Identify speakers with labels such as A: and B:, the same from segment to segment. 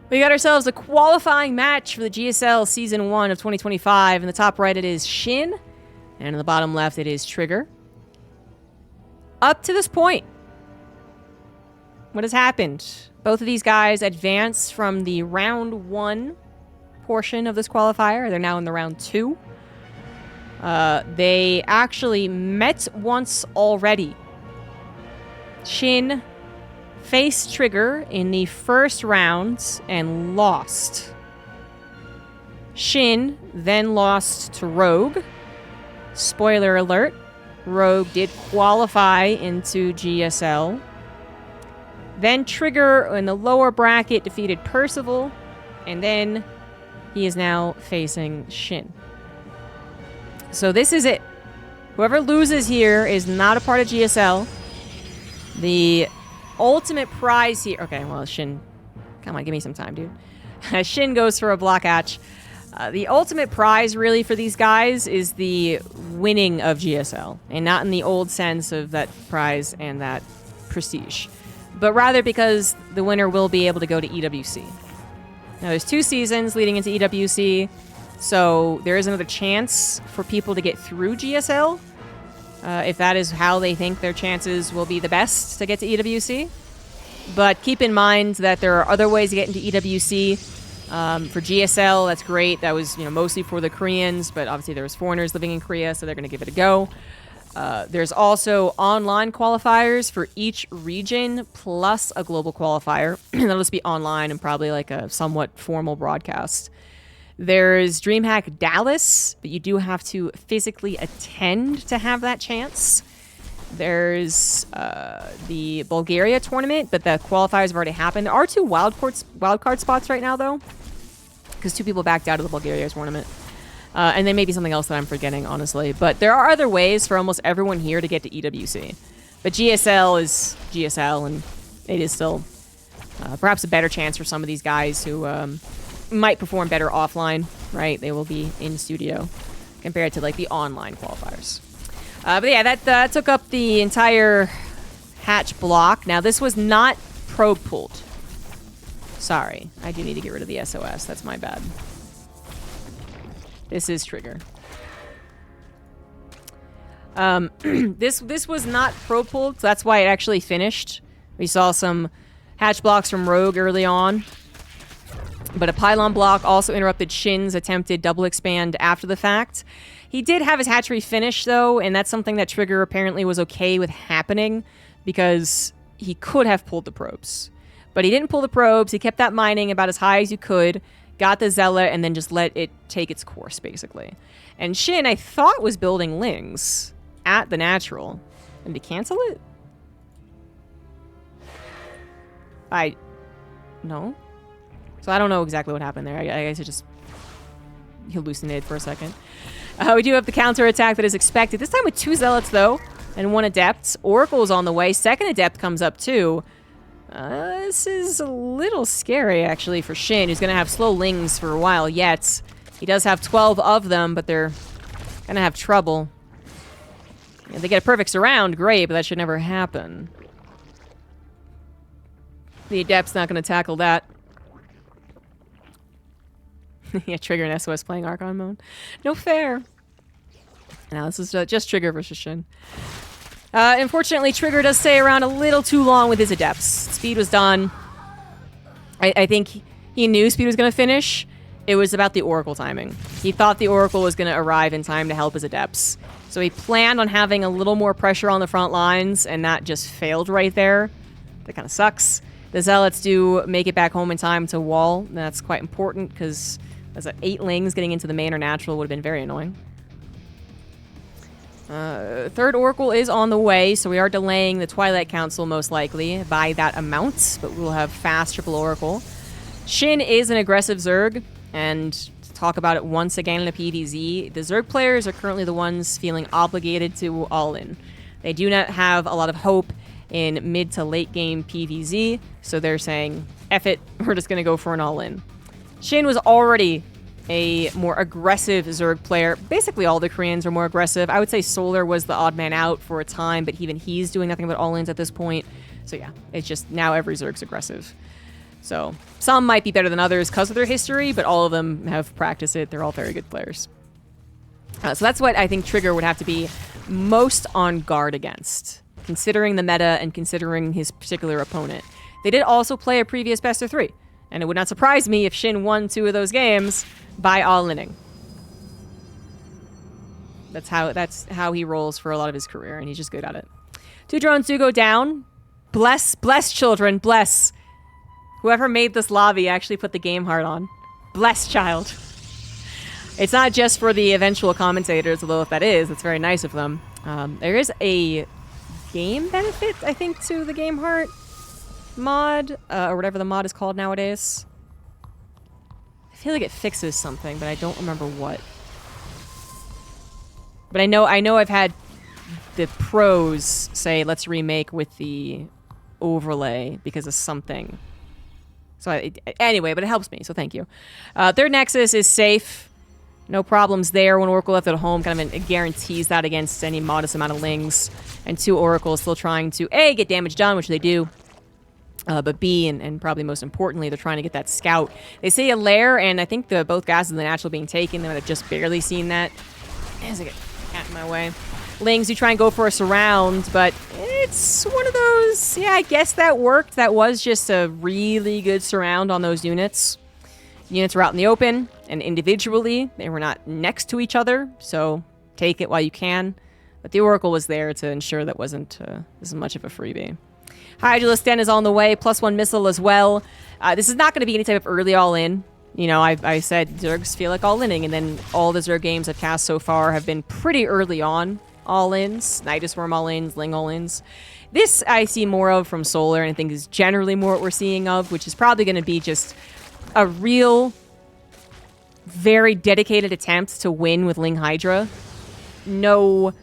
A: We got ourselves a qualifying match for the GSL Season 1 of 2025. In the top right, it is Shin. And in the bottom left, it is Trigger. Up to this point, what has happened? Both of these guys advanced from the round 1 portion of this qualifier. They're now in the round 2. They actually met once already. Shin faced Trigger in the first round and lost. Shin then lost to Rogue. Spoiler alert, Rogue did qualify into GSL. Then Trigger in the lower bracket defeated Percival, and then he is now facing Shin. So this is it. Whoever loses here is not a part of GSL. The ultimate prize here... Okay, well, Shin... Come on, give me some time, dude. Shin goes for a block hatch. The ultimate prize, really, for these guys is the winning of GSL. And not in the old sense of that prize and that prestige. But rather because the winner will be able to go to EWC. Now, there's 2 seasons leading into EWC. So there is another chance for people to get through GSL. If that is how they think their chances will be the best to get to EWC. But keep in mind that there are other ways to get into EWC. For GSL, that's great. That was mostly for the Koreans, but obviously there was foreigners living in Korea, so they're going to give it a go. There's also online qualifiers for each region, plus a global qualifier. That'll just be online and probably like a somewhat formal broadcast. There's DreamHack Dallas, but you do have to physically attend to have that chance. There's the Bulgaria tournament, but the qualifiers have already happened. There are 2 wildcard spots right now, though, because 2 people backed out of the Bulgaria tournament. And then maybe something else that I'm forgetting, honestly. But there are other ways for almost everyone here to get to EWC. But GSL is GSL, and it is still perhaps a better chance for some of these guys who... might perform better offline, right? They will be in studio compared to like the online qualifiers. But yeah, that took up the entire hatch block. Now, this was not probe pulled. Sorry, I do need to get rid of the SOS. That's my bad. This is Trigger. This was not probe pulled, so that's why it actually finished. We saw some hatch blocks from Rogue early on. But a pylon block also interrupted Shin's attempted double expand after the fact. He did have his hatchery finish, though, and that's something that Trigger apparently was okay with happening because he could have pulled the probes. But he didn't pull the probes. He kept that mining about as high as you could, got the Zealot, and then just let it take its course, basically. And Shin, I thought, was building Lings at the natural. And to cancel it? No? So I don't know exactly what happened there. I guess it just hallucinated for a second. We do have the counter attack that is expected. This time with 2 Zealots, though, and 1 Adept. Oracle's on the way. Second Adept comes up, too. This is a little scary, actually, for Shin, who's going to have slow Lings for a while yet. He does have 12 of them, but they're going to have trouble. If they get a perfect surround, great, but that should never happen. The Adept's not going to tackle that. Yeah, Trigger and SOS playing Archon mode. No fair. Now, this is just Trigger versus Shin. Unfortunately, Trigger does stay around a little too long with his Adepts. Speed was done. I think he knew Speed was going to finish. It was about the Oracle timing. He thought the Oracle was going to arrive in time to help his Adepts. So he planned on having a little more pressure on the front lines, and that just failed right there. That kind of sucks. The Zealots do make it back home in time to wall. That's quite important, because... as 8 Lings getting into the main or natural would have been very annoying. Third Oracle is on the way, so we are delaying the Twilight Council most likely by that amount, but we'll have fast triple Oracle. Shin is an aggressive Zerg, and to talk about it once again in the PvZ, the Zerg players are currently the ones feeling obligated to all in. They do not have a lot of hope in mid to late game PvZ, so they're saying, F it, we're just going to go for an all-in. Shin was already a more aggressive Zerg player. Basically all the Koreans are more aggressive. I would say Solar was the odd man out for a time, but even he's doing nothing but all-ins at this point. So yeah, it's just now every Zerg's aggressive. So some might be better than others because of their history, but all of them have practiced it. They're all very good players. So that's what I think Trigger would have to be most on guard against, considering the meta and considering his particular opponent. They did also play a previous best of 3, and it would not surprise me if Shin won 2 of those games by all-inning. That's how he rolls for a lot of his career, and he's just good at it. 2 drones do go down. Bless children, bless. Whoever made this lobby actually put the game heart on. Bless child. It's not just for the eventual commentators, although if that is, it's very nice of them. There is a game benefit, I think, to the Game Heart mod, or whatever the mod is called nowadays. I feel like it fixes something, but I don't remember what. But I know I've had the pros say, let's remake with the overlay because of something. So anyway, but it helps me, so thank you. Their Nexus is safe. No problems there. 1 Oracle left at home kind of it guarantees that against any modest amount of lings. And 2 Oracles still trying to, A, get damage done, which they do. But B, and probably most importantly, they're trying to get that scout. They say a lair, and I think both gases of the natural being taken. They might have just barely seen that. As I get cat in my way. Lings, you try and go for a surround, but it's one of those, yeah, I guess that worked. That was just a really good surround on those units. Units were out in the open, and individually, they were not next to each other, so take it while you can. But the Oracle was there to ensure that wasn't as much of a freebie. Hydralisk Den is on the way, +1 missile as well. This is not going to be any type of early all-in. You know, I said Zergs feel like all-inning, and then all the Zerg games I've cast so far have been pretty early on all-ins. Nidus Worm all-ins, Ling all-ins. This I see more of from Solar, and I think is generally more what we're seeing of, which is probably going to be just a real, very dedicated attempt to win with Ling Hydra. No,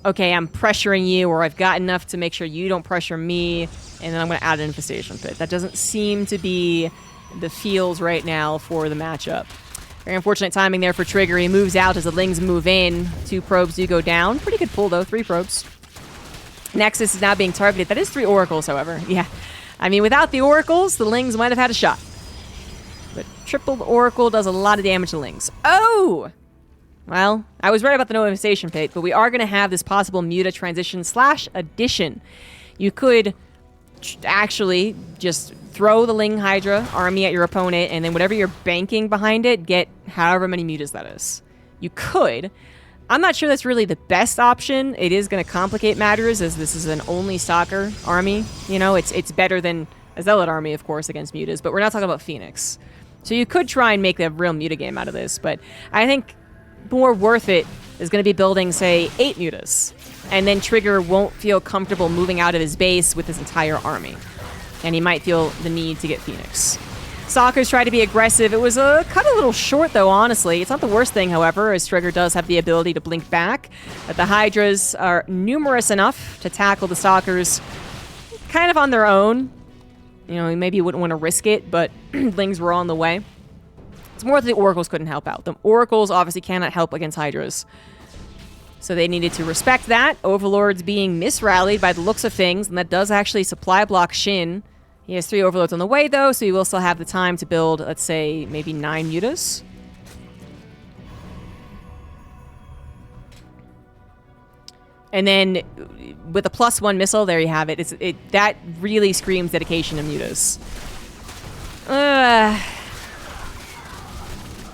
A: okay, I'm pressuring you, or I've got enough to make sure you don't pressure me, and then I'm going to add an Infestation Pit. That doesn't seem to be the feels right now for the matchup. Very unfortunate timing there for Trigger. He moves out as the Lings move in. 2 probes do go down. Pretty good pull, though. 3 probes. Nexus is now being targeted. That is 3 Oracles, however. Yeah. I mean, without the Oracles, the Lings might have had a shot. But triple Oracle does a lot of damage to Lings. Oh! Well, I was right about the no infestation pit, but we are going to have this possible Muta transition / addition. You could actually just throw the Ling Hydra army at your opponent, and then whatever you're banking behind it, get however many mutas that is. You could. I'm not sure that's really the best option. It is going to complicate matters, as this is an only Stalker army. You know, it's better than a Zealot army, of course, against mutas, but we're not talking about Phoenix. So you could try and make a real muta game out of this, but I think more worth it is going to be building, say, 8 mutas. And then Trigger won't feel comfortable moving out of his base with his entire army. And he might feel the need to get Phoenix. Stalkers try to be aggressive. It was cut a little short, though, honestly. It's not the worst thing, however, as Trigger does have the ability to blink back. But the Hydras are numerous enough to tackle the Stalkers kind of on their own. You know, maybe you wouldn't want to risk it, but Lings were on the way. It's more that the Oracles couldn't help out. The Oracles obviously cannot help against Hydras. So they needed to respect that. Overlord's being misrallied by the looks of things, and that does actually supply block Shin. He has 3 Overlords on the way, though, so he will still have the time to build, let's say, maybe 9 mutas. And then with a +1 missile, there you have it. That really screams dedication to mutas.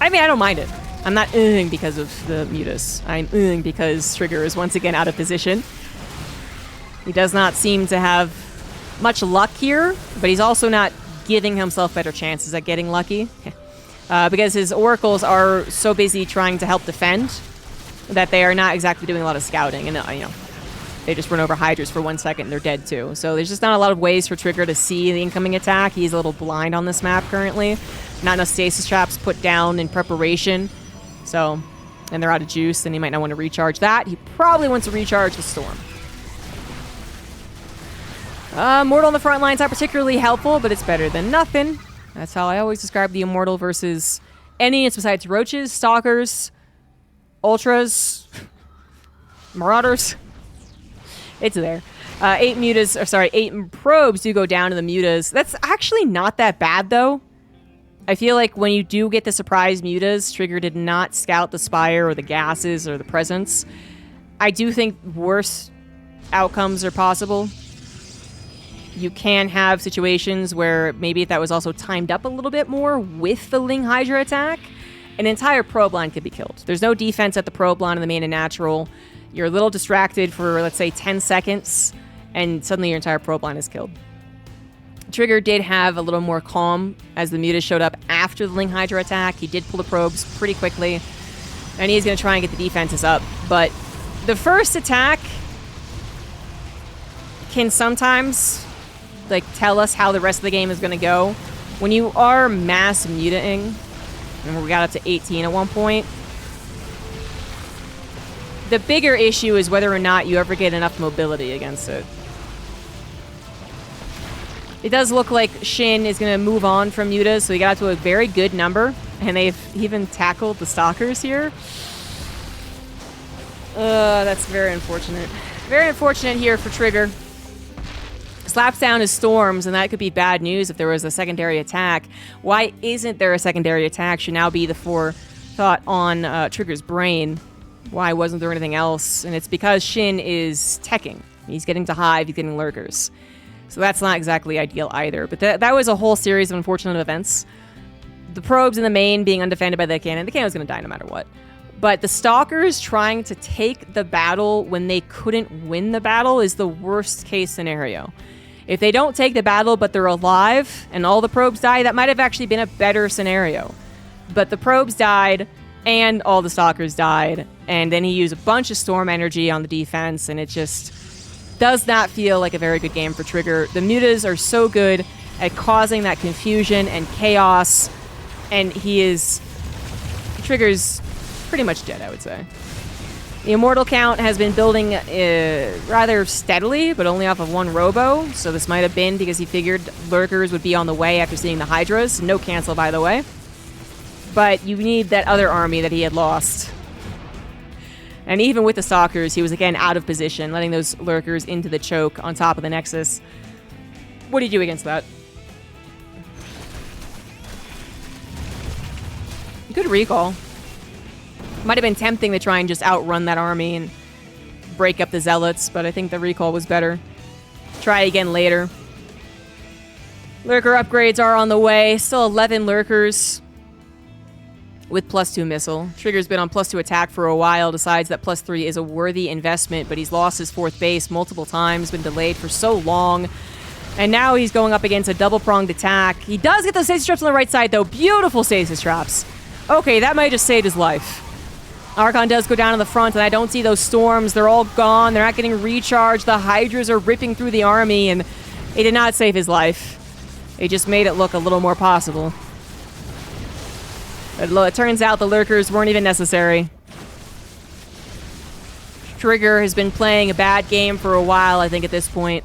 A: I mean, I don't mind it. I'm not because of the mutas. I'm because Trigger is once again out of position. He does not seem to have much luck here, but he's also not giving himself better chances at getting lucky. Because his Oracles are so busy trying to help defend that they are not exactly doing a lot of scouting. And, you know, they just run over Hydras for 1 second and they're dead too. So there's just not a lot of ways for Trigger to see the incoming attack. He's a little blind on this map currently. Not enough stasis traps put down in preparation. So, and they're out of juice, and he might not want to recharge that. He probably wants to recharge the Storm. Immortal on the front line's not particularly helpful, but it's better than nothing. That's how I always describe the Immortal versus any units besides Roaches, Stalkers, Ultras, Marauders. It's there. 8 probes do go down to the mutas. That's actually not that bad, though. I feel like when you do get the surprise mutas, Trigger did not scout the spire or the gases or the presence. I do think worse outcomes are possible. You can have situations where maybe if that was also timed up a little bit more with the Ling Hydra attack, an entire probe line could be killed. There's no defense at the probe line in the main and natural. You're a little distracted for, let's say, 10 seconds, and suddenly your entire probe line is killed. Trigger did have a little more calm as the mutas showed up after the Ling Hydra attack. He did pull the probes pretty quickly, and he's going to try and get the defenses up. But the first attack can sometimes tell us how the rest of the game is going to go. When you are mass mutating, remember we got up to 18 at one point, the bigger issue is whether or not you ever get enough mobility against it. It does look like Shin is going to move on from mutas, so he got up to a very good number, and they've even tackled the stalkers here. That's very unfortunate. Very unfortunate here for Trigger. Slaps down his storms, and that could be bad news if there was a secondary attack. Why isn't there a secondary attack should now be the forethought on Trigger's brain. Why wasn't there anything else? And it's because Shin is teching. He's getting to hive, he's getting lurkers. So that's not exactly ideal either. But that was a whole series of unfortunate events. The probes in the main being undefended by the cannon. The cannon was going to die no matter what. But the stalkers trying to take the battle when they couldn't win the battle is the worst case scenario. If they don't take the battle but they're alive and all the probes die, that might have actually been a better scenario. But the probes died and all the stalkers died, and then he used a bunch of storm energy on the defense, and it just does not feel like a very good game for Trigger. The mutas are so good at causing that confusion and chaos, and Trigger's pretty much dead, I would say. The immortal count has been building rather steadily, but only off of one robo, so this might have been because he figured lurkers would be on the way after seeing the hydras. No cancel, by the way. But you need that other army that he had lost. And even with the stalkers, he was again out of position, letting those lurkers into the choke on top of the nexus. What do you do against that? Good recall. Might have been tempting to try and just outrun that army and break up the zealots, but I think the recall was better. Try again later. Lurker upgrades are on the way. Still 11 lurkers with +2 missile. Trigger's been on +2 attack for a while, decides that +3 is a worthy investment, but he's lost his 4th base multiple times, been delayed for so long. And now he's going up against a double-pronged attack. He does get those stasis traps on the right side, though. Beautiful stasis traps. Okay, that might have just saved his life. Archon does go down in the front, and I don't see those storms. They're all gone. They're not getting recharged. The hydras are ripping through the army, and it did not save his life. It just made it look a little more possible. But it turns out the lurkers weren't even necessary. Trigger has been playing a bad game for a while, I think, at this point.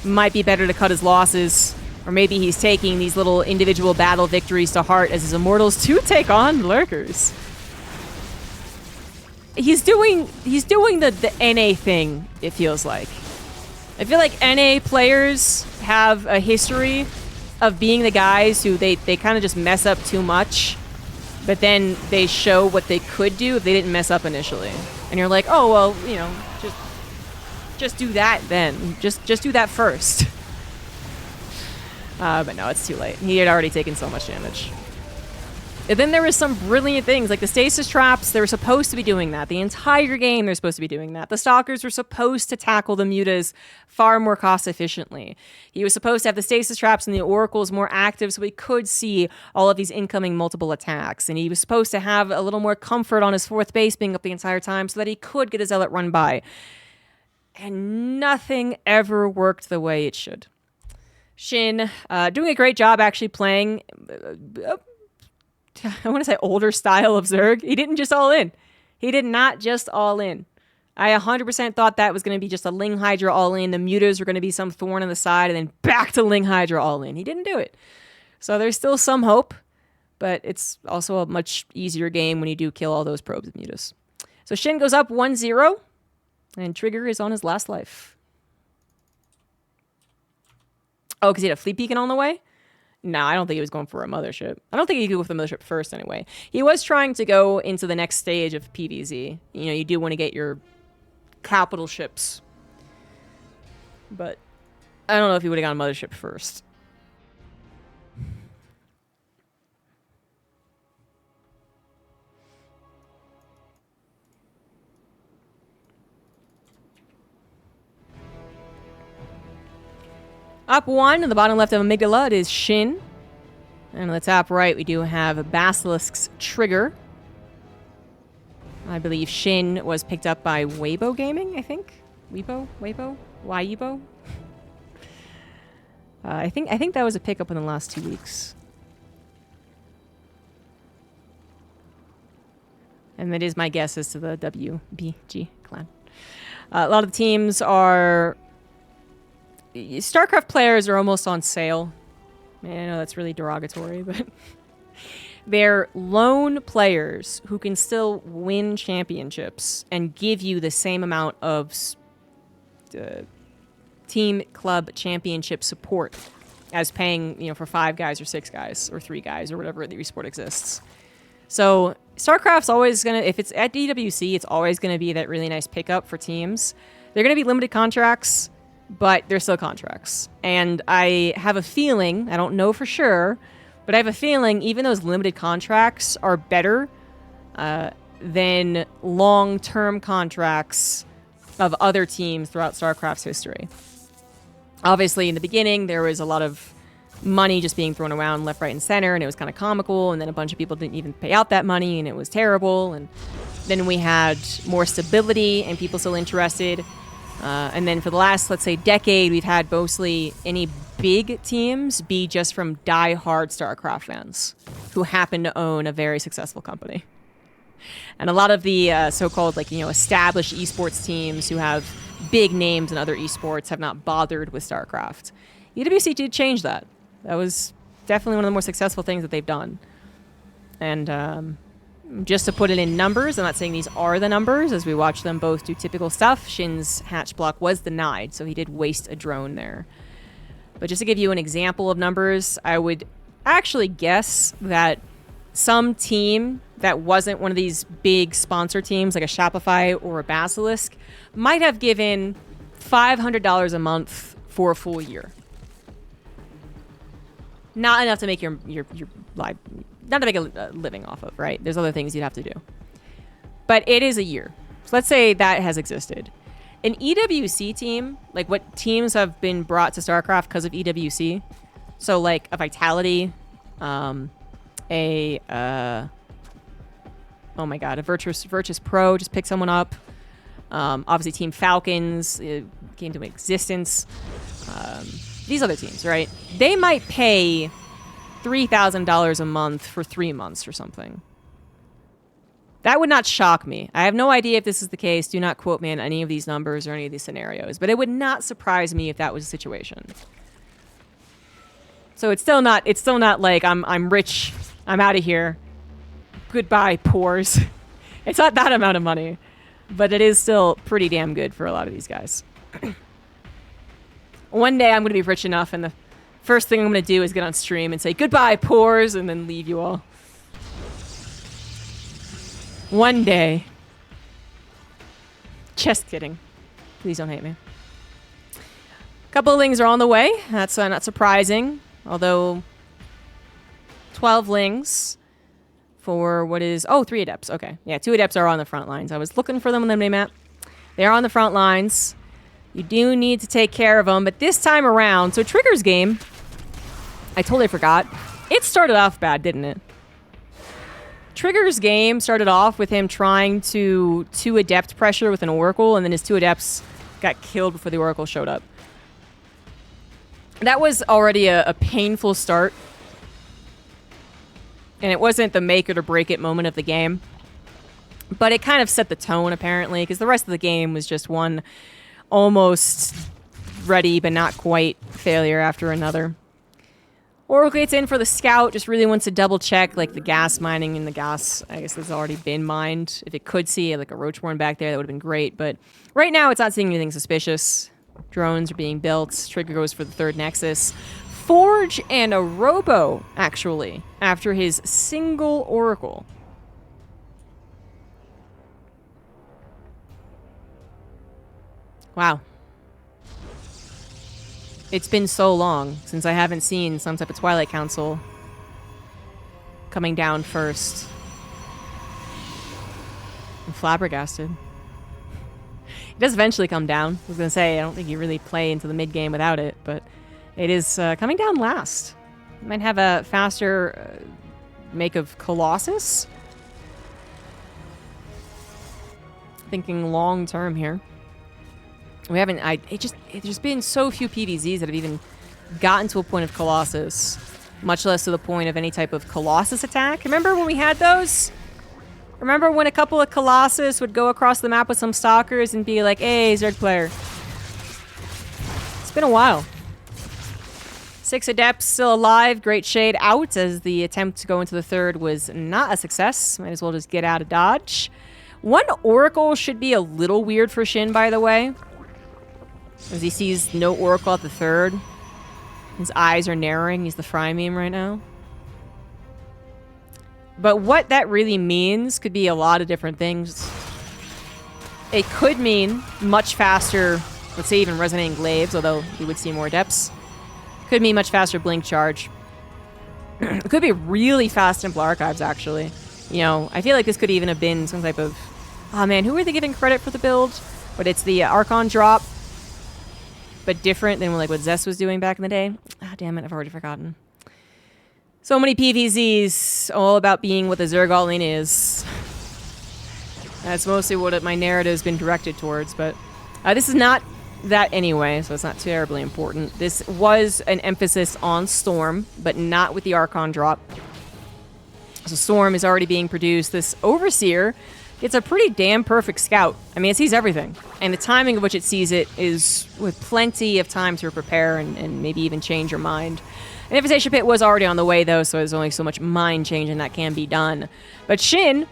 A: Might be better to cut his losses. Or maybe he's taking these little individual battle victories to heart as his immortals to take on lurkers. He's doing the NA thing, it feels like. I feel like NA players have a history of being the guys who they kind of just mess up too much, but then they show what they could do if they didn't mess up initially. And you're like, oh, well, you know, just do that then. Just do that first. But no, it's too late. He had already taken so much damage. And then there was some brilliant things, like the stasis traps. They were supposed to be doing that. The entire game, they're supposed to be doing that. The stalkers were supposed to tackle the mutas far more cost efficiently. He was supposed to have the stasis traps and the oracles more active so we could see all of these incoming multiple attacks. And he was supposed to have a little more comfort on his 4th base being up the entire time so that he could get a zealot run by. And nothing ever worked the way it should. Shin, doing a great job actually playing... I want to say older style of Zerg. He didn't just all in. He did not just all in. I 100% thought that was going to be just a Ling Hydra all in. The mutas were going to be some thorn in the side and then back to Ling Hydra all in. He didn't do it. So there's still some hope, but it's also a much easier game when you do kill all those probes and mutas. So Shin goes up 1-0 and Trigger is on his last life. Oh, because he had a fleet beacon on the way? No, I don't think he was going for a mothership. I don't think he could go with the mothership first anyway. He was trying to go into the next stage of PvZ. You know, you do want to get your capital ships. But I don't know if he would have gone mothership first. Up one, in the bottom left of Amygdala, it is Shin. And on the top right, we do have Basilisk's Trigger. I believe Shin was picked up by Weibo Gaming, I think. Weibo? Weibo? I think that was a pickup in the last 2 weeks. And that is my guess as to the WBG clan. A lot of the teams are... StarCraft players are almost on sale. I know that's really derogatory, but... they're lone players who can still win championships and give you the same amount of team club championship support as paying, you know, for 5 guys or 6 guys or 3 guys or whatever the esport exists. So StarCraft's always gonna, if it's at DWC, it's always gonna be that really nice pickup for teams. They're gonna be limited contracts, but they're still contracts. And I have a feeling, I don't know for sure, but I have a feeling even those limited contracts are better than long-term contracts of other teams throughout StarCraft's history. Obviously, in the beginning, there was a lot of money just being thrown around left, right, and center, and it was kind of comical, and then a bunch of people didn't even pay out that money, and it was terrible, and then we had more stability and people still interested. And then for the last, let's say, decade, we've had mostly any big teams be just from die-hard StarCraft fans who happen to own a very successful company. And a lot of the so-called, like, you know, established esports teams who have big names in other esports have not bothered with StarCraft. EWC did change that. That was definitely one of the more successful things that they've done. And just to put it in numbers, I'm not saying these are the numbers, as we watch them both do typical stuff. Shin's hatch block was denied, so he did waste a drone there. But just to give you an example of numbers, I would actually guess that some team that wasn't one of these big sponsor teams, like a Shopify or a Basilisk, might have given $500 a month for a full year. Not enough to make your life, not to make a living off of, right? There's other things you'd have to do. But it is a year. So let's say that has existed. An EWC team, like what teams have been brought to StarCraft because of EWC, so like a Vitality, oh my god, a Virtus Pro just picked someone up. Obviously Team Falcons came to existence. These other teams, right? They might pay $3,000 a month for 3 months or something. That would not shock me. I have no idea if this is the case. Do not quote me on any of these numbers or any of these scenarios. But it would not surprise me if that was the situation. So it's still not like I'm rich, I'm out of here. Goodbye, pores. It's not that amount of money. But it is still pretty damn good for a lot of these guys. One day I'm going to be rich enough, and the first thing I'm going to do is get on stream and say, goodbye, pores, and then leave you all. One day. Just kidding. Please don't hate me. A couple of lings are on the way. That's not surprising. Although, 12 lings for what is... Oh, 3 adepts. Okay. Yeah, 2 adepts are on the front lines. I was looking for them on the minimap. They are on the front lines. You do need to take care of them, but this time around... So Trigger's game, I totally forgot. It started off bad, didn't it? Trigger's game started off with him trying to 2 adept pressure with an oracle, and then his 2 adepts got killed before the oracle showed up. That was already a painful start. And it wasn't the make it or break it moment of the game. But it kind of set the tone, apparently, because the rest of the game was just one almost ready but not quite failure after another. Oracle gets in for the scout, just really wants to double check like the gas mining, and the gas, I guess, has already been mined. If it could see like a Roachborn back there, that would have been great. But right now it's not seeing anything suspicious. drones are being built. Trigger goes for the third Nexus. Forge and a Robo, actually, after his single Oracle. Wow. It's been so long since I haven't seen some type of Twilight Council coming down first. I'm flabbergasted. It does eventually come down. I was going to say, I don't think you really play into the mid-game without it, but it is coming down last. You might have a faster make of Colossus. Thinking long-term here. We haven't, it's just been so few PVZs that have even gotten to a point of Colossus, much less to the point of any type of Colossus attack. Remember when we had those? Remember when a couple of Colossus would go across the map with some Stalkers and be like, hey, Zerg player. It's been a while. 6 Adepts still alive. Great Shade out as the attempt to go into the third was not a success. Might as well just get out of dodge. 1 Oracle should be a little weird for Shin, by the way. As he sees no Oracle at the third. His eyes are narrowing. He's the fry meme right now. But what that really means could be a lot of different things. It could mean much faster, let's say even Resonating Glaives, although you would see more depths. Could mean much faster Blink Charge. It could be really fast Temple Archives, actually. You know, I feel like this could even have been some type of... Oh man, who are they giving credit for the build? But it's the Archon drop. But different than like what Zest was doing back in the day. Ah, damn it, I've already forgotten. So many PVZs, all about being what the Zerg all-in is. That's mostly what my narrative has been directed towards, but this is not that anyway, so it's not terribly important. This was an emphasis on Storm, but not with the Archon drop. So Storm is already being produced. This Overseer gets a pretty damn perfect scout. I mean, it sees everything. And the timing of which it sees it is with plenty of time to prepare and maybe even change your mind. An Infestation Pit was already on the way, though, so there's only so much mind changing that can be done. But Shin,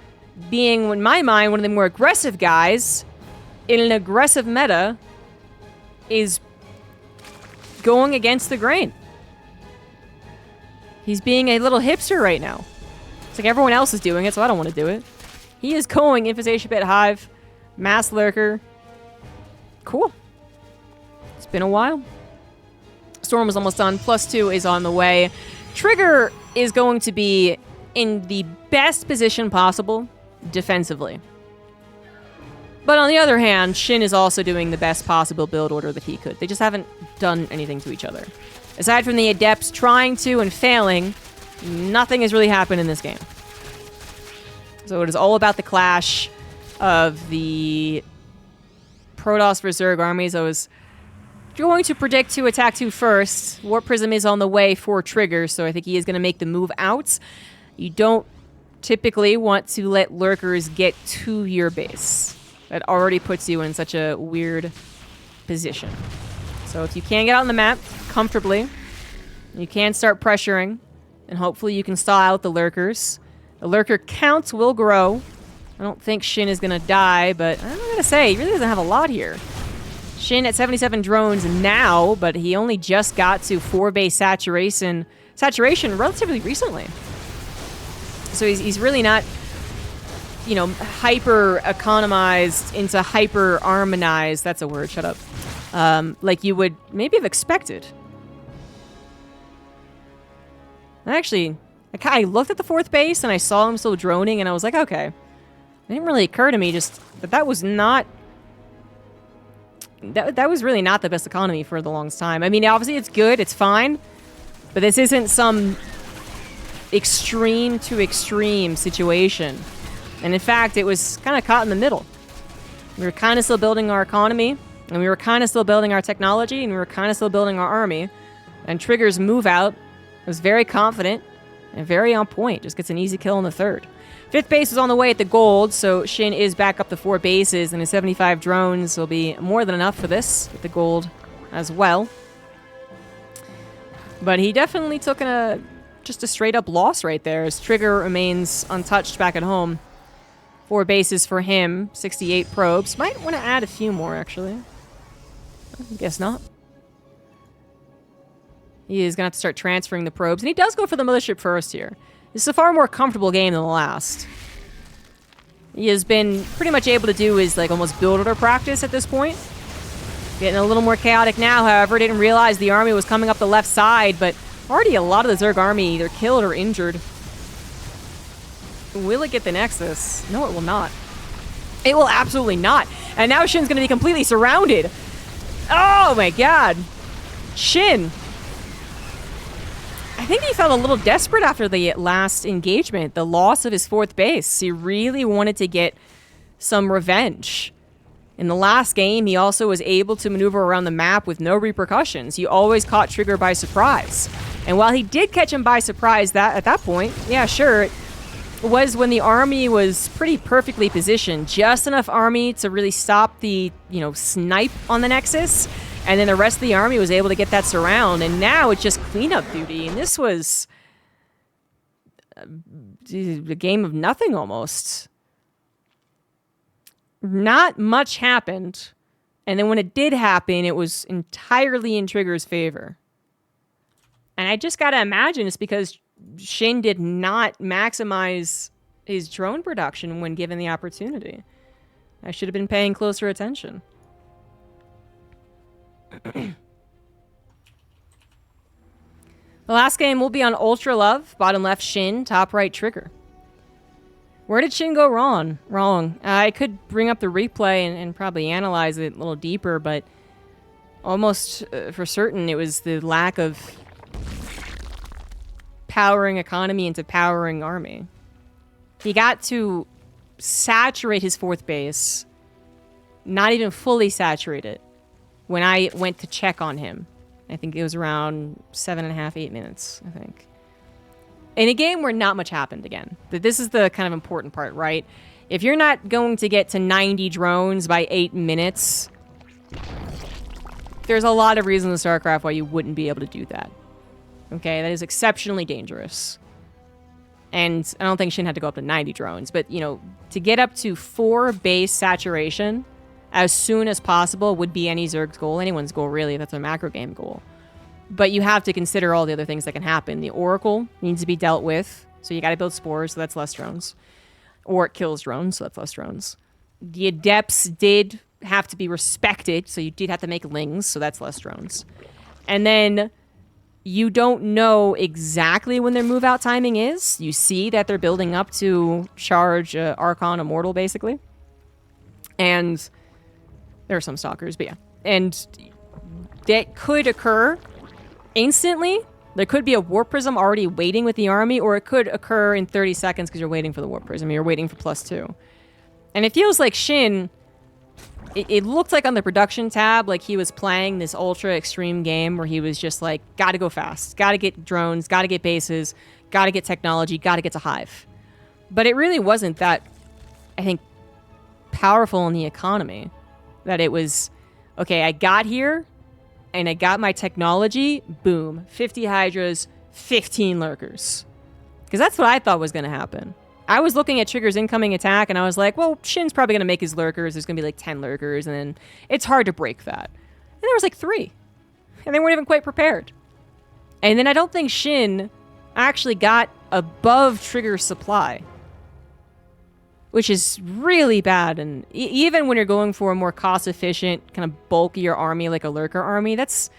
A: being, in my mind, one of the more aggressive guys, in an aggressive meta, is going against the grain. He's being a little hipster right now. It's like everyone else is doing it, so I don't want to do it. He is going Infestation Pit Hive, Mass Lurker. Cool. It's been a while. Storm was almost done. +2 is on the way. Trigger is going to be in the best position possible defensively. But on the other hand, Shin is also doing the best possible build order that he could. They just haven't done anything to each other. Aside from the Adepts trying to and failing, nothing has really happened in this game. So it is all about the clash of the Protoss vs. Zerg armies. I was going to predict to attack 2 first. Warp Prism is on the way for Trigger, so I think he is going to make the move out. You don't typically want to let Lurkers get to your base. That already puts you in such a weird position. So if you can get out on the map comfortably, you can start pressuring, and hopefully you can stall out the Lurkers. The Lurker counts will grow. I don't think Shin is going to die, but I'm going to say, he really doesn't have a lot here. Shin at 77 drones now, but he only just got to 4 base saturation relatively recently. So he's really not, you know, hyper economized into hyper armonized. That's a word, shut up. Like you would maybe have expected. I looked at the 4th base and I saw him still droning and I was like, okay. It didn't really occur to me just that was not... That was really not the best economy for the longest time. I mean, obviously it's good, it's fine, but this isn't some extreme to extreme situation. And in fact, it was kind of caught in the middle. We were kind of still building our economy, and we were kind of still building our technology, and we were kind of still building our army. And Trigger's move out was very confident and very on point. Just gets an easy kill in the 3rd. 5th base is on the way at the gold, so Shin is back up to 4 bases, and his 75 drones will be more than enough for this, with the gold as well. But he definitely took just a straight-up loss right there, as Trigger remains untouched back at home. 4 bases for him, 68 probes. Might want to add a few more, actually. Guess not. He is going to have to start transferring the probes. And he does go for the mothership first here. This is a far more comfortable game than the last. He has been pretty much able to do his, like, almost build order practice at this point. Getting a little more chaotic now, however. Didn't realize the army was coming up the left side, but already a lot of the Zerg army either killed or injured. Will it get the Nexus? No, it will not. It will absolutely not. And now Shin's going to be completely surrounded. Oh, my God. Shin. I think he felt a little desperate after the last engagement, the loss of his 4th base. He really wanted to get some revenge. In the last game, he also was able to maneuver around the map with no repercussions. He always caught Trigger by surprise. And while he did catch him by surprise at that point, yeah, sure, it was when the army was pretty perfectly positioned. Just enough army to really stop the, snipe on the Nexus. And then the rest of the army was able to get that surround. And now it's just cleanup duty. And this was a game of nothing almost. Not much happened. And then when it did happen, it was entirely in Trigger's favor. And I just gotta imagine it's because Shin did not maximize his drone production when given the opportunity. I should have been paying closer attention. The last game will be on Ultra Love, bottom left Shin, top right Trigger. Where did Shin go wrong? I could bring up the replay and probably analyze it a little deeper, but almost for certain it was the lack of powering economy into powering army. He got to saturate his 4th base, not even fully saturate it, when I went to check on him. I think it was around 7.5, 8 minutes, I think. In a game where not much happened again. This is the kind of important part, right? If you're not going to get to 90 drones by 8 minutes, there's a lot of reasons in StarCraft why you wouldn't be able to do that. Okay, that is exceptionally dangerous. And I don't think Shin had to go up to 90 drones, but, to get up to 4 base saturation as soon as possible would be any Zerg's goal, anyone's goal, really, if that's a macro game goal. But you have to consider all the other things that can happen. The Oracle needs to be dealt with, so you got to build spores, so that's less drones. Or it kills drones, so that's less drones. The Adepts did have to be respected, so you did have to make Lings, so that's less drones. And then you don't know exactly when their move-out timing is. You see that they're building up to charge Archon Immortal, basically. And there are some Stalkers, but yeah. And that could occur instantly. There could be a Warp Prism already waiting with the army, or it could occur in 30 seconds because you're waiting for the Warp Prism. You're waiting for +2. And it feels like Shin, it looked like on the production tab, like he was playing this ultra extreme game where he was just like, gotta go fast, gotta get drones, gotta get bases, gotta get technology, gotta get to Hive. But it really wasn't that, I think, powerful in the economy. That it was, okay, I got here, and I got my technology, boom, 50 Hydras, 15 Lurkers. Because that's what I thought was going to happen. I was looking at Trigger's incoming attack, and I was like, well, Shin's probably going to make his Lurkers. There's going to be like 10 Lurkers, and then it's hard to break that. And there was like 3. And they weren't even quite prepared. And then I don't think Shin actually got above Trigger's supply. Which is really bad. And even when you're going for a more cost-efficient, kind of bulkier army like a Lurker army, that's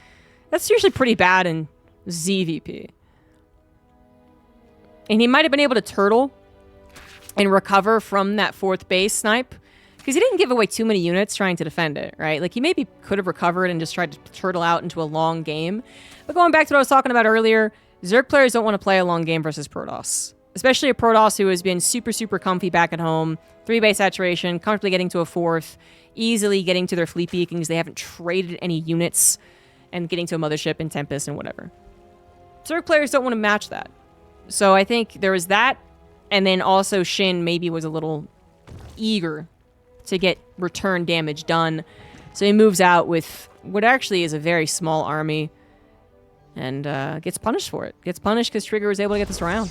A: usually pretty bad in ZVP. And he might have been able to turtle and recover from that 4th base snipe, because he didn't give away too many units trying to defend it, right? Like, he maybe could have recovered and just tried to turtle out into a long game. But going back to what I was talking about earlier, Zerg players don't want to play a long game versus Protoss. Especially a Protoss who has been super, super comfy back at home. 3 base saturation, comfortably getting to a 4th, easily getting to their fleet beacons. They haven't traded any units, and getting to a mothership and Tempest and whatever. Zerg players don't want to match that. So I think there was that, and then also Shin maybe was a little eager to get return damage done. So he moves out with what actually is a very small army, and gets punished for it. Gets punished because Trigger was able to get this around.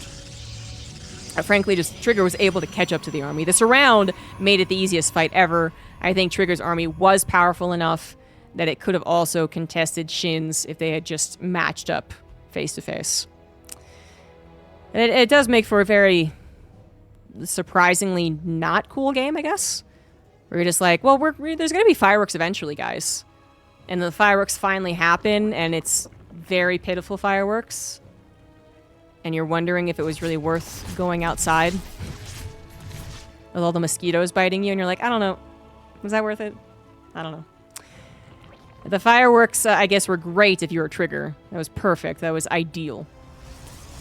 A: Frankly, just Trigger was able to catch up to the army. The surround made it the easiest fight ever. I think Trigger's army was powerful enough that it could have also contested Shin's if they had just matched up face-to-face. And it does make for a very surprisingly not cool game, I guess. Where you're just like, well, there's going to be fireworks eventually, guys. And the fireworks finally happen, and it's very pitiful fireworks. And you're wondering if it was really worth going outside with all the mosquitoes biting you, and you're like, I don't know. Was that worth it? I don't know. The fireworks, I guess, were great if you were a Trigger. That was perfect. That was ideal.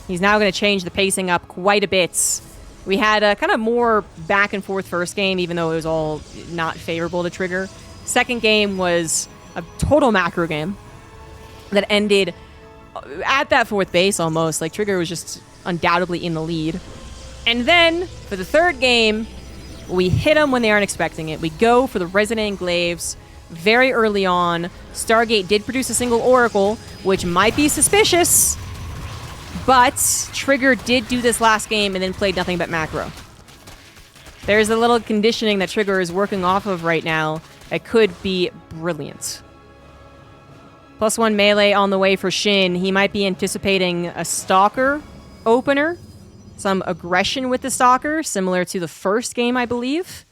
A: He's now going to change the pacing up quite a bit. We had a kind of more back and forth first game, even though it was all not favorable to Trigger. Second game was a total macro game that ended at that fourth base almost. Like, Trigger was just undoubtedly in the lead. And then, for the third game, we hit them when they aren't expecting it. We go for the Resonant Glaives very early on. Stargate did produce a single Oracle, which might be suspicious, but Trigger did do this last game and then played nothing but macro. There's a little conditioning that Trigger is working off of right now that could be brilliant. +1 melee on the way for Shin. He might be anticipating a Stalker opener. Some aggression with the Stalker, similar to the first game, I believe.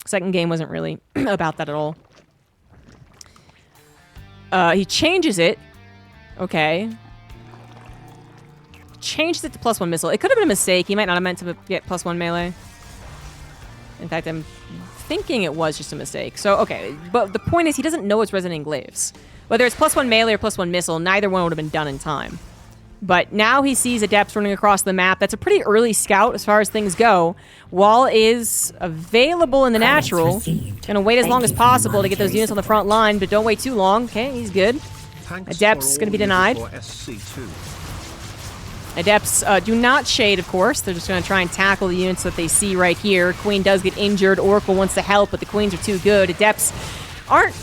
A: Second game wasn't really about that at all. He changes it. Okay. Changed it to +1 missile. It could have been a mistake. He might not have meant to get +1 melee. In fact, I'm thinking it was just a mistake. So, okay. But the point is, he doesn't know it's Resonant Glaives. Whether it's +1 melee or +1 missile, neither one would have been done in time. But now he sees Adepts running across the map. That's a pretty early scout as far as things go. Wall is available in the natural. Gonna wait as long as possible to get those units on the front line, but don't wait too long. Okay, he's good. Adepts gonna be denied. Adepts do not shade, of course. They're just gonna try and tackle the units that they see right here. Queen does get injured. Oracle wants to help, but the Queens are too good. Adepts aren't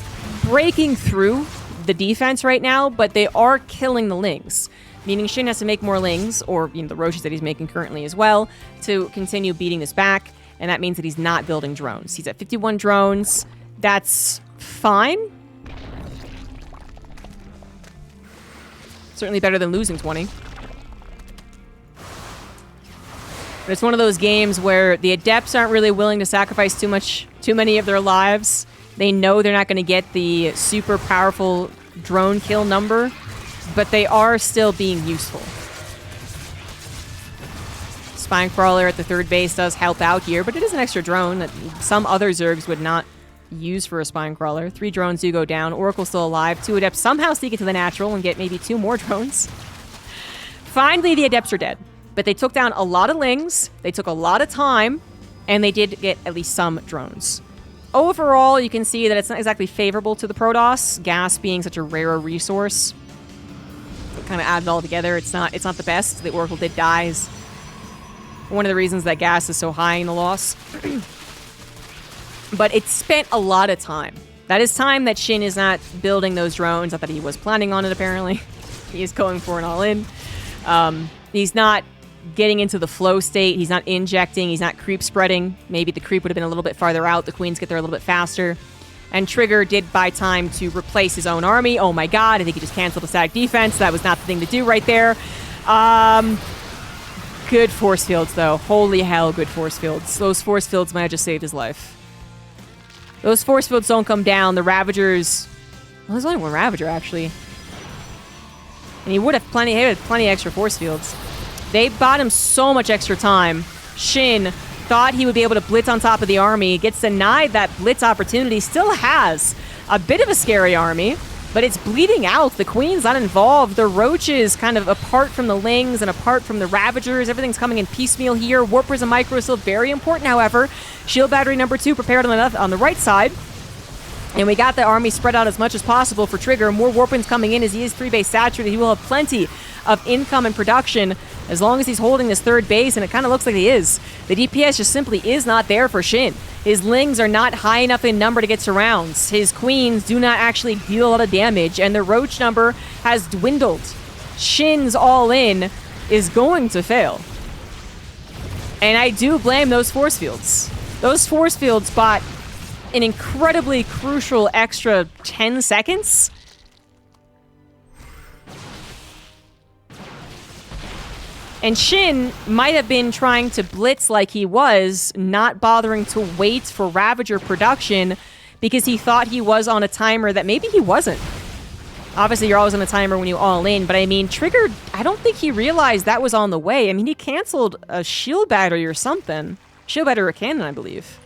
A: breaking through the defense right now, but they are killing the Lings. Meaning Shin has to make more Lings, or the Roshis that he's making currently as well, to continue beating this back, and that means that he's not building drones. He's at 51 drones. That's fine. Certainly better than losing 20. But it's one of those games where the Adepts aren't really willing to sacrifice too many of their lives. They know they're not going to get the super powerful drone kill number, but they are still being useful. Spine Crawler at the third base does help out here, but it is an extra drone that some other Zergs would not use for a Spine Crawler. 3 drones do go down. Oracle still alive. 2 Adepts somehow sneak into the natural and get maybe 2 more drones. Finally, the Adepts are dead. But they took down a lot of Lings, they took a lot of time, and they did get at least some drones. Overall, you can see that it's not exactly favorable to the Protoss, gas being such a rare resource. Kind of add it all together, it's not the best. The Oracle did die. Is one of the reasons that gas is so high in the loss. But it spent a lot of time. That is time that Shin is not building those drones. Not that he was planning on it, apparently. He is going for an all-in. He's not getting into the flow state. He's not injecting. He's not creep spreading. Maybe the creep would have been a little bit farther out. The Queens get there a little bit faster. And Trigger did buy time to replace his own army. Oh my god, I think he just canceled the static defense. That was not the thing to do right there. Good force fields, though. Holy hell, good force fields. Those force fields might have just saved his life. Those force fields don't come down. The Ravagers... Well, there's only one Ravager, actually. And he would have plenty extra force fields. They bought him so much extra time. Shin thought he would be able to blitz on top of the army, gets denied that blitz opportunity, still has a bit of a scary army, but it's bleeding out. The Queen's not involved. The Roaches kind of apart from the Lings and apart from the Ravagers. Everything's coming in piecemeal here. Warp Prism Micro is still very important, however. Shield Battery number 2 prepared on the right side. And we got the army spread out as much as possible for Trigger. More Warpins coming in as he is 3-base saturated. He will have plenty of income and production as long as he's holding this third base, and it kind of looks like he is. The DPS just simply is not there for Shin. His Lings are not high enough in number to get surrounds. His Queens do not actually deal a lot of damage, and the Roach number has dwindled. Shin's all-in is going to fail. And I do blame those force fields. Those force fields bought an incredibly crucial extra 10 seconds. And Shin might have been trying to blitz like he was, not bothering to wait for Ravager production because he thought he was on a timer that maybe he wasn't. Obviously, you're always on a timer when you all in, but I mean, Trigger, I don't think he realized that was on the way. I mean, he canceled a shield battery or something. Shield battery or cannon, I believe.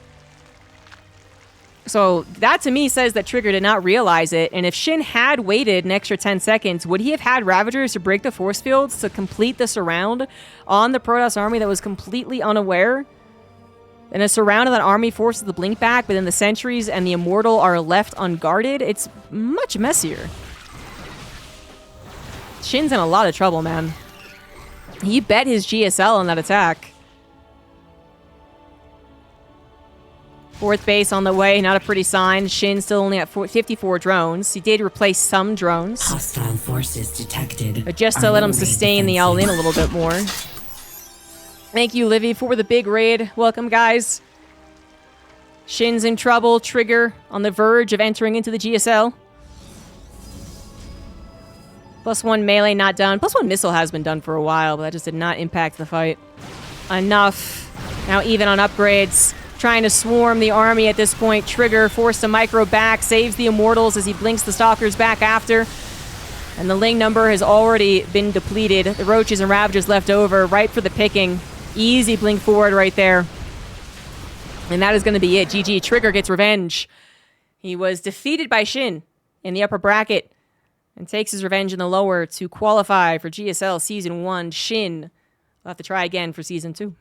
A: So that to me says that Trigger did not realize it, and if Shin had waited an extra 10 seconds, would he have had Ravagers to break the force fields to complete the surround on the Protoss army that was completely unaware? And a surround of that army forces the blink back, but then the sentries and the Immortal are left unguarded? It's much messier. Shin's in a lot of trouble, man. He bet his GSL on that attack. Fourth base on the way, not a pretty sign. Shin still only at 54 drones. He did replace some drones.
B: Hostile forces detected.
A: But just to let him sustain the all-in a little bit more. Thank you, Livy, for the big raid. Welcome, guys. Shin's in trouble. Trigger on the verge of entering into the GSL. +1 melee not done. +1 missile has been done for a while, but that just did not impact the fight. Enough. Now even on upgrades. Trying to swarm the army at this point. Trigger forced to micro back, saves the Immortals as he blinks the Stalkers back after. And the Ling number has already been depleted. The Roaches and Ravagers left over, right for the picking. Easy blink forward right there. And that is going to be it. GG. Trigger gets revenge. He was defeated by Shin in the upper bracket and takes his revenge in the lower to qualify for GSL Season 1. Shin will have to try again for Season 2.